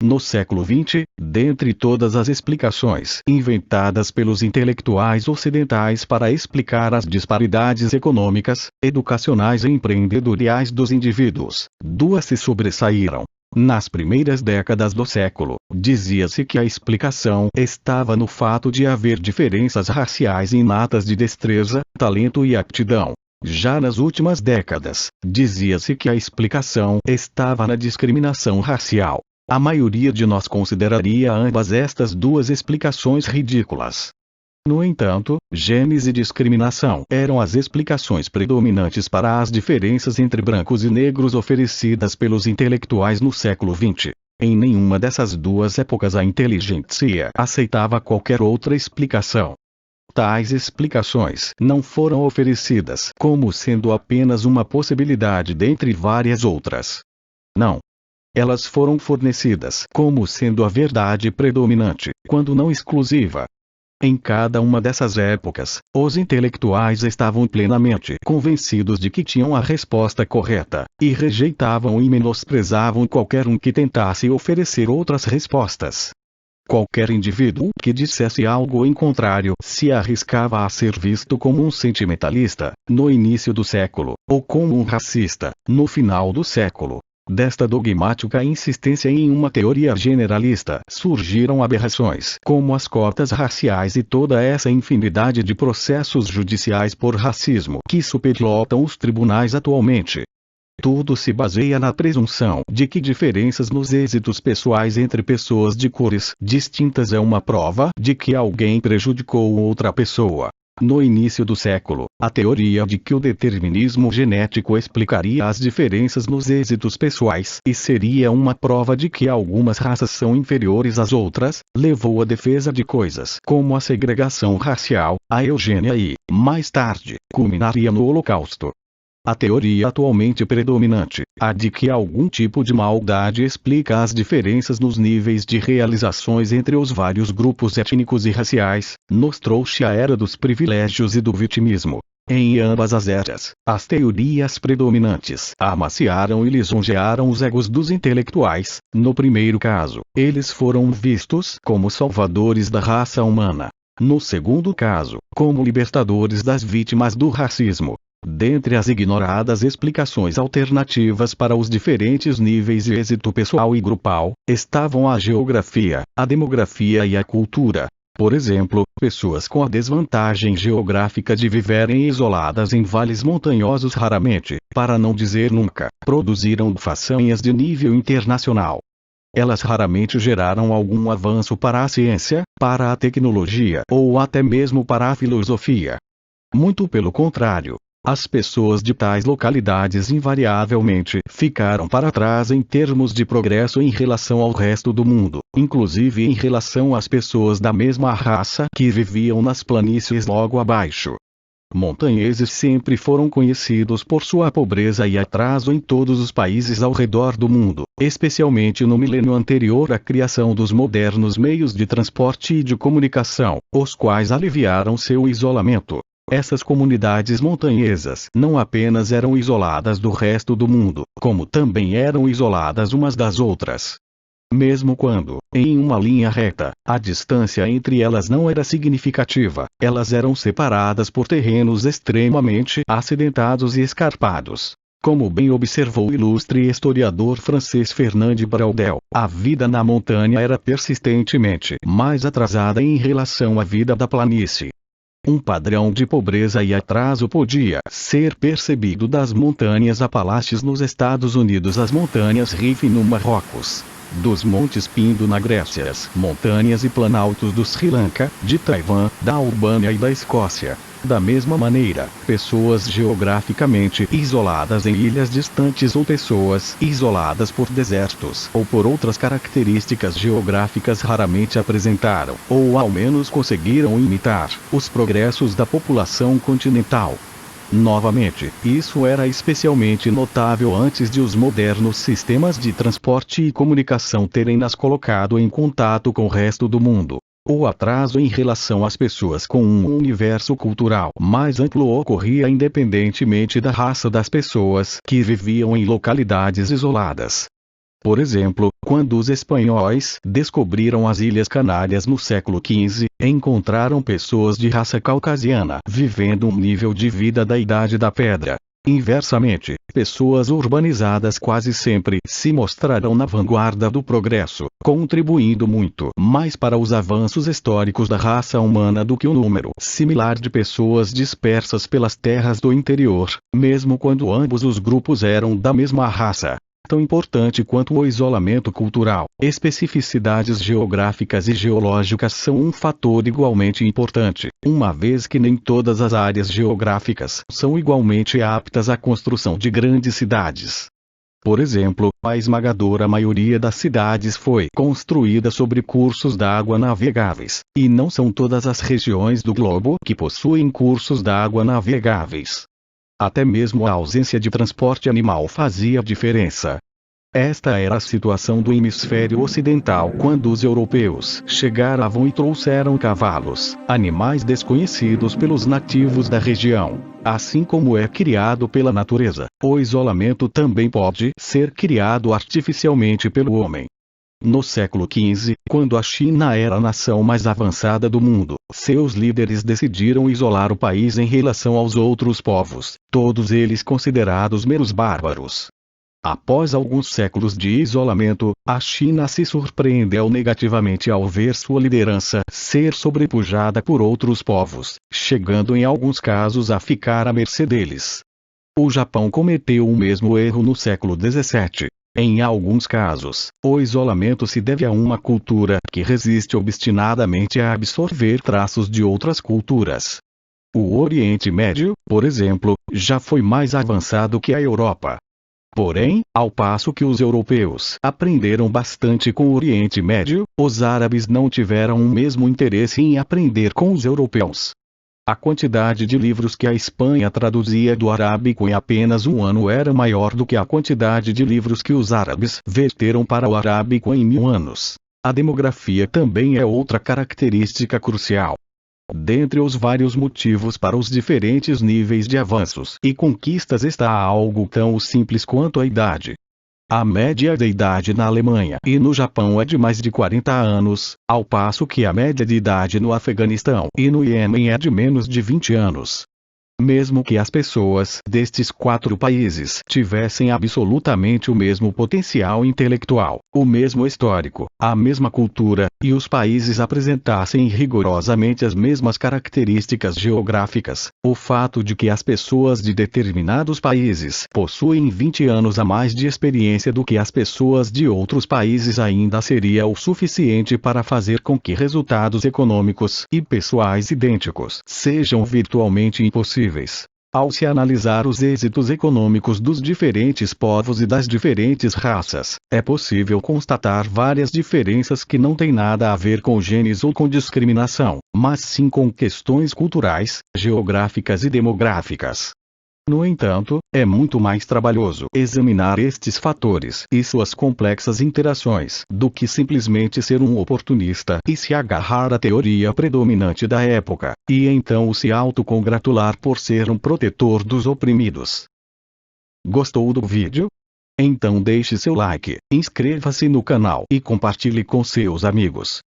No século XX, dentre todas as explicações inventadas pelos intelectuais ocidentais para explicar as disparidades econômicas, educacionais e empreendedoriais dos indivíduos, duas se sobressaíram. Nas primeiras décadas do século, dizia-se que a explicação estava no fato de haver diferenças raciais inatas de destreza, talento e aptidão. Já nas últimas décadas, dizia-se que a explicação estava na discriminação racial. A maioria de nós consideraria ambas estas duas explicações ridículas. No entanto, genes e discriminação eram as explicações predominantes para as diferenças entre brancos e negros oferecidas pelos intelectuais no século XX. Em nenhuma dessas duas épocas a inteligência aceitava qualquer outra explicação. Tais explicações não foram oferecidas como sendo apenas uma possibilidade dentre várias outras. Não. Elas foram fornecidas como sendo a verdade predominante, quando não exclusiva. Em cada uma dessas épocas, os intelectuais estavam plenamente convencidos de que tinham a resposta correta, e rejeitavam e menosprezavam qualquer um que tentasse oferecer outras respostas. Qualquer indivíduo que dissesse algo em contrário se arriscava a ser visto como um sentimentalista, no início do século, ou como um racista, no final do século. Desta dogmática insistência em uma teoria generalista surgiram aberrações como as cotas raciais e toda essa infinidade de processos judiciais por racismo que superlotam os tribunais atualmente. Tudo se baseia na presunção de que diferenças nos êxitos pessoais entre pessoas de cores distintas é uma prova de que alguém prejudicou outra pessoa. No início do século, a teoria de que o determinismo genético explicaria as diferenças nos êxitos pessoais e seria uma prova de que algumas raças são inferiores às outras, levou à defesa de coisas como a segregação racial, a eugênia e, mais tarde, culminaria no Holocausto. A teoria atualmente predominante, a de que algum tipo de maldade explica as diferenças nos níveis de realizações entre os vários grupos étnicos e raciais, nos trouxe a era dos privilégios e do vitimismo. Em ambas as eras, as teorias predominantes amaciaram e lisonjearam os egos dos intelectuais. No primeiro caso, eles foram vistos como salvadores da raça humana. No segundo caso, como libertadores das vítimas do racismo. Dentre as ignoradas explicações alternativas para os diferentes níveis de êxito pessoal e grupal, estavam a geografia, a demografia e a cultura. Por exemplo, pessoas com a desvantagem geográfica de viverem isoladas em vales montanhosos raramente, para não dizer nunca, produziram façanhas de nível internacional. Elas raramente geraram algum avanço para a ciência, para a tecnologia ou até mesmo para a filosofia. Muito pelo contrário. As pessoas de tais localidades invariavelmente ficaram para trás em termos de progresso em relação ao resto do mundo, inclusive em relação às pessoas da mesma raça que viviam nas planícies logo abaixo. Montanheses sempre foram conhecidos por sua pobreza e atraso em todos os países ao redor do mundo, especialmente no milênio anterior à criação dos modernos meios de transporte e de comunicação, os quais aliviaram seu isolamento. Essas comunidades montanhesas não apenas eram isoladas do resto do mundo, como também eram isoladas umas das outras. Mesmo quando, em uma linha reta, a distância entre elas não era significativa, elas eram separadas por terrenos extremamente acidentados e escarpados. Como bem observou o ilustre historiador francês Fernand Braudel, a vida na montanha era persistentemente mais atrasada em relação à vida da planície. Um padrão de pobreza e atraso podia ser percebido das montanhas Apalaches nos Estados Unidos às montanhas Rif no Marrocos, dos montes Pindo na Grécia, montanhas e planaltos do Sri Lanka, de Taiwan, da Albânia e da Escócia. Da mesma maneira, pessoas geograficamente isoladas em ilhas distantes ou pessoas isoladas por desertos ou por outras características geográficas raramente apresentaram, ou ao menos conseguiram imitar, os progressos da população continental. Novamente, isso era especialmente notável antes de os modernos sistemas de transporte e comunicação terem nas colocado em contato com o resto do mundo. O atraso em relação às pessoas com um universo cultural mais amplo ocorria independentemente da raça das pessoas que viviam em localidades isoladas. Por exemplo, quando os espanhóis descobriram as Ilhas Canárias no século XV, encontraram pessoas de raça caucasiana vivendo um nível de vida da Idade da Pedra. Inversamente, pessoas urbanizadas quase sempre se mostrarão na vanguarda do progresso, contribuindo muito mais para os avanços históricos da raça humana do que o número similar de pessoas dispersas pelas terras do interior, mesmo quando ambos os grupos eram da mesma raça. Tão importante quanto o isolamento cultural, especificidades geográficas e geológicas são um fator igualmente importante, uma vez que nem todas as áreas geográficas são igualmente aptas à construção de grandes cidades. Por exemplo, a esmagadora maioria das cidades foi construída sobre cursos d'água navegáveis, e não são todas as regiões do globo que possuem cursos d'água navegáveis. Até mesmo a ausência de transporte animal fazia diferença. Esta era a situação do hemisfério ocidental quando os europeus chegaram e trouxeram cavalos, animais desconhecidos pelos nativos da região. Assim como é criado pela natureza, o isolamento também pode ser criado artificialmente pelo homem. No século XV, quando a China era a nação mais avançada do mundo, seus líderes decidiram isolar o país em relação aos outros povos, todos eles considerados meros bárbaros. Após alguns séculos de isolamento, a China se surpreendeu negativamente ao ver sua liderança ser sobrepujada por outros povos, chegando em alguns casos a ficar à mercê deles. O Japão cometeu o mesmo erro no século XVII. Em alguns casos, o isolamento se deve a uma cultura que resiste obstinadamente a absorver traços de outras culturas. O Oriente Médio, por exemplo, já foi mais avançado que a Europa. Porém, ao passo que os europeus aprenderam bastante com o Oriente Médio, os árabes não tiveram o mesmo interesse em aprender com os europeus. A quantidade de livros que a Espanha traduzia do arábico em apenas um ano era maior do que a quantidade de livros que os árabes verteram para o arábico em 1000 anos. A demografia também é outra característica crucial. Dentre os vários motivos para os diferentes níveis de avanços e conquistas está algo tão simples quanto a idade. A média de idade na Alemanha e no Japão é de mais de 40 anos, ao passo que a média de idade no Afeganistão e no Iêmen é de menos de 20 anos. Mesmo que as pessoas destes 4 países tivessem absolutamente o mesmo potencial intelectual, o mesmo histórico, a mesma cultura, e os países apresentassem rigorosamente as mesmas características geográficas, o fato de que as pessoas de determinados países possuem 20 anos a mais de experiência do que as pessoas de outros países ainda seria o suficiente para fazer com que resultados econômicos e pessoais idênticos sejam virtualmente impossíveis. Ao se analisar os êxitos econômicos dos diferentes povos e das diferentes raças, é possível constatar várias diferenças que não têm nada a ver com genes ou com discriminação, mas sim com questões culturais, geográficas e demográficas. No entanto, é muito mais trabalhoso examinar estes fatores e suas complexas interações do que simplesmente ser um oportunista e se agarrar à teoria predominante da época, e então se autocongratular por ser um protetor dos oprimidos. Gostou do vídeo? Então deixe seu like, inscreva-se no canal e compartilhe com seus amigos.